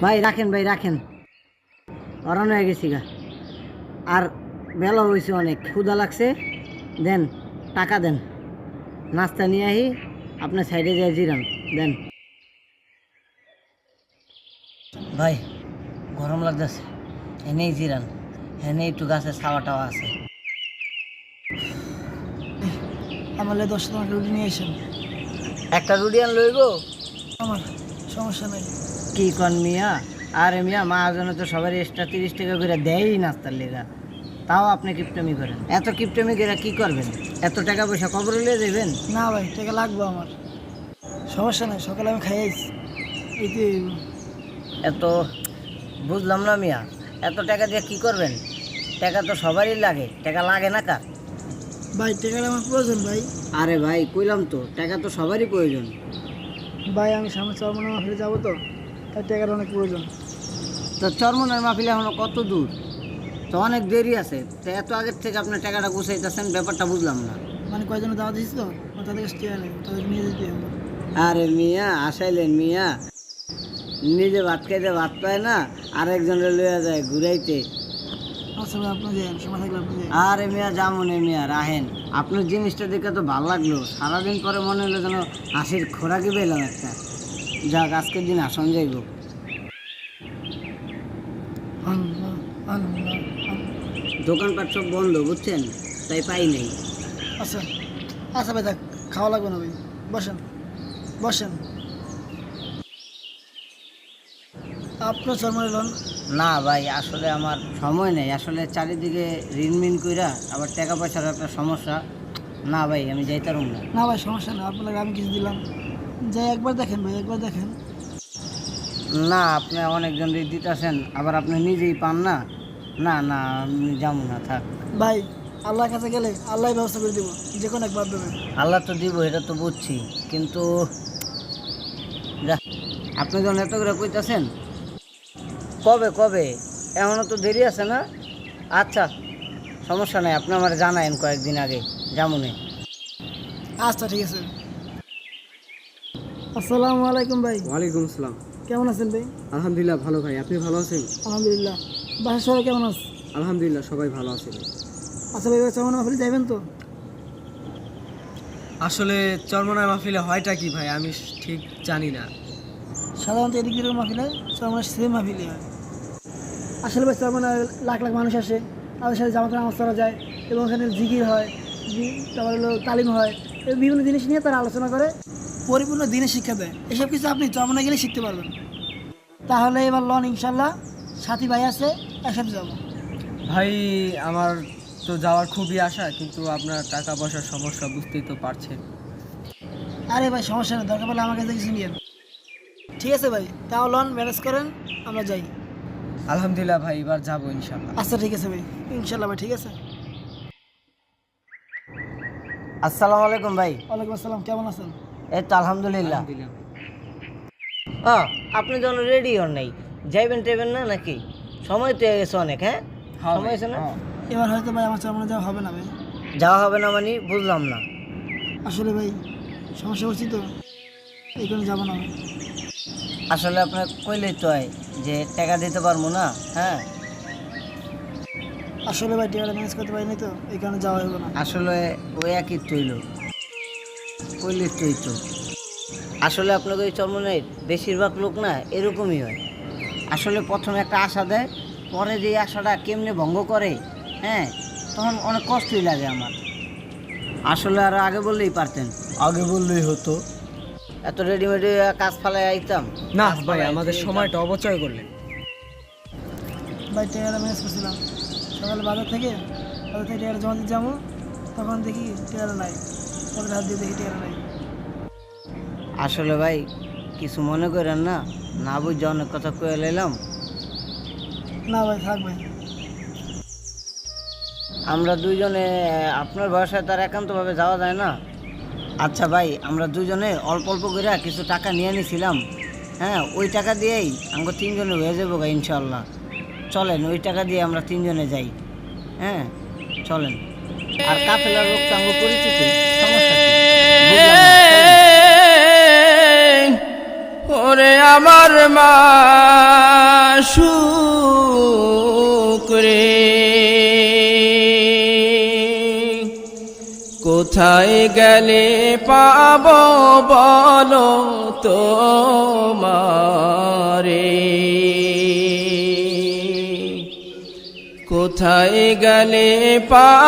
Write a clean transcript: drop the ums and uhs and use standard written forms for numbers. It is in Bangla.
ভাই রাখেন, ভাই রাখেন, অরান হয়ে গেছি গা। আর বেলা হয়েছে অনেক, ক্ষুধা লাগছে। দেন, টাকা দেন, নাস্তা নিয়ে আহি, আপনার সাইডে যাই জিরান দেন। ভাই গরম লাগতেছে, এনেই জিরান, এনে একটু গাছের ছাওয়া টাওয়া আছে। আমার 10 টাকা রুটি নিয়ে এসেন। একটা রুটি আন লইবো? আমার সমস্যা নেই। কি কন মিয়া? আরে মিয়া, মহাজন তো সবার এক্সট্রা 30 টাকা করে দেয়ই নাস্তার লেগা, তাও আপনি কিপটামি করেন। এত কিপটামি করে কি করবেন? এত টাকা পয়সা কবরে লিয়ে যাবেন? না ভাই, টাকা লাগবে আমার, সমস্যা নেই, সকালে আমি খাইয়েছি। এইটাই এত বুঝলাম না মিয়া, এত টাকা দিয়ে কি করবেন? টাকা তো সবারই লাগে, টাকা লাগে না কার? ভাই, টাকাটা আমার প্রয়োজন ভাই। আরে ভাই কইলাম তো, টাকা তো সবারই প্রয়োজন। ভাই আমি সামনে চরমনা মাহফিলে যাবো, তো তাই টাকার অনেক প্রয়োজন। তো চরমনের মাহফিল এখনো কত দূর, তো অনেক দেরি আছে। তো এত আগের থেকে আপনার টাকাটা গুছাইতেছেন, ব্যাপারটা বুঝলাম না। মানে কয়জনে দাওয়া দিয়েছি তো, তাদের কাছে টাকা নেই, তাদেরকে নিয়ে যেতে হবে। আরে মিয়া আসাইলেন মিয়া, নিজে ভাত খাইতে ভাত পায় না, আরেকজনের লইয়া যায় ঘুরাইতে। আচ্ছা ভাই, আপনি যান, সময় থাকলে আপনি যান। আরে মিয়া জামুনে মিয়া রাহেন, আপনার জিনিসটা দেখে তো ভালো লাগলো। সারাদিন পরে মনে হলো যেন হাসির খোরাকি পেলাম একটা। যাক, আজকের দিন আসন যাইব। আল্লাহ, আল্লাহ, আল্লাহ। দোকানপাট সব বন্ধ বুঝছেন, তাই পাই নাই। আচ্ছা আচ্ছা ভাই, থাক, খাওয়া লাগবে না ভাই, বসেন বসেন। আপনার চরমনে লোন? না ভাই, আসলে আমার সময় নেই, আসলে চারিদিকে ঋণমিন কইরা, আবার টাকা পয়সার একটা সমস্যা। না ভাই, আমি যাইতারুম না। না ভাই, সমস্যা না, আপনাকে আমি কিছু দিলাম, যাই একবার দেখেন ভাই, একবার দেখেন। না, আপনি অনেকজন ঋণ দিতেছেন, আবার আপনি নিজেই পান না। না না, আমি যাবো না, থাক। ভাই, আল্লাহর কাছে গেলে আল্লাহ ব্যবস্থা করে দিব, যে কোনো একবার দেবেন। আল্লাহ তো দিব, এটা তো বুঝছি, কিন্তু আপনি যখন এত করে কইতাছেন, কবে কবে? এখনও তো দেরি আছে না? আচ্ছা, সমস্যা নাই, আপনি আমার জানায়েন কয়েকদিন আগে, যামুনে। আচ্ছা ঠিক আছে। আসসালামু আলাইকুম ভাই। ওয়ালাইকুম আসসালাম। কেমন আছেন ভাই? আলহামদুলিল্লাহ ভালো ভাই, আপনি ভালো আছেন? আলহামদুলিল্লাহ। বাসার সবাই কেমন আছে? আলহামদুলিল্লাহ সবাই ভালো আছে ভাই। আচ্ছা ভাই, চরমনা মাহফিলে যাবেন তো? আসলে চরমনায় মাহফিলে হয়টা কি ভাই, আমি ঠিক জানি না। সাধারণত এদিক দিকের মাহফিলে চরমনা সেম মাহফিলে হয়। আসলে ভাই, চরমনায় লাখ লাখ মানুষ আসে, তাদের সাথে জামাতে নামাজ পড়া যায়, এবং এখানে জিকির হয়, তারপর হলো তালিম হয়, এবং বিভিন্ন জিনিস নিয়ে তারা আলোচনা করে, পরিপূর্ণ দিনে শিক্ষা দেয়। এসব কিছু আপনি চরমনা গেলে শিখতে পারবেন। তাহলে এবার লন, ইনশাল্লাহ সাথী ভাই আছে, একসাথে যাবো। ভাই আমার তো যাওয়ার খুবই আশা, কিন্তু আপনার টাকা পয়সার সমস্যা বুঝতেই তো পারছেন। আরে ভাই, সমস্যা নেই, দরকার পড়লে আমার কাছে কিছু নিয়েন। ঠিক আছে ভাই, তাও লন, ম্যানেজ করেন, আমরা যাই। আলহামদুলিল্লাহ ভাই, এবার যাবো ইনশাল্লাহ। আচ্ছা ঠিক আছে ভাই, ইনশাল্লাহ ভাই, ঠিক আছে। আসসালামু আলাইকুম ভাই। ওয়ালাইকুম আসসালাম, কেমন আছেন? এই তো আলহামদুলিল্লাহ। আলহামদুলিল্লাহ। আপনি যখন রেডি হন নাই, যাইবেন টেবেন না নাকি? সময় তো হয়ে গেছে অনেক। হ্যাঁ, হ্যাঁ সময় ভাই, আছে না? হ্যাঁ। এবার হয়তো ভাই আমার চরমনে যাওয়া হবে না ভাই। যাওয়া হবে না মানে বুঝলাম না। আসলে ভাই, সমস্যা হচ্ছে তো, এই কারণে যাবো না ভাই। আসলে আপনার কইলেই তো হয় যে টাকা দিতে পারবো না। হ্যাঁ, আসলে ভাই, টিয়ারটা ম্যানেজ করতে পারিনি তো, এই কারণে যাওয়া হবে না। আসলে ওই একই তৈল, কইলে তুই তো। আসলে আপনাকে ওই চরমনের বেশিরভাগ লোক না এরকমই হয়। আসলে প্রথমে একটা আশা দেয়, পরে যে আশাটা কেমনে ভঙ্গ করে, হ্যাঁ, তখন অনেক কষ্টই লাগে আমার। আসলে আর আগে বললেই পারতেন, আগে বললেই হতো। এত রেডিমেড কাজ ফালাই আইতাম না কাজ ভাই, ফালাই আমাদের আইতাম। সময়টা অপচয় করলেন। ভাই, টিয়ারটা ম্যানেজ করছিলাম, সকালে বাজার থেকে টিয়ারটা জমা দিতে যাবো, তখন দেখি টিয়ারটা নাই, তাদের হাত দিয়ে দেখি টিয়ারটা নাই। আসলে ভাই কিছু মনে করেন না, না বুঝে অনেক কথা কয়ে লাইলাম। না ভাই, থাক ভাই। আমরা দুইজনে আপনার বাসায় তার একান্তভাবে যাওয়া যায় না। আচ্ছা ভাই, আমরা দুজনে অল্প অল্প করে কিছু টাকা নিয়ে নিয়েছিলাম। হ্যাঁ, ওই টাকা দিয়েই আমরা তিনজনে হয়ে যাবো গা ইনশাল্লাহ। চলেন, ওই টাকা দিয়ে আমরা তিনজনে যাই। হ্যাঁ চলেন। আর কাফেলার লোক তো আমরা পরিচিত, সমস্যা কি? বুঝলাম না, চলেন। আমার মাশূক রে, কোথায় গেলে পাবো বলো তোমারে, কোথায় গেলে পাবো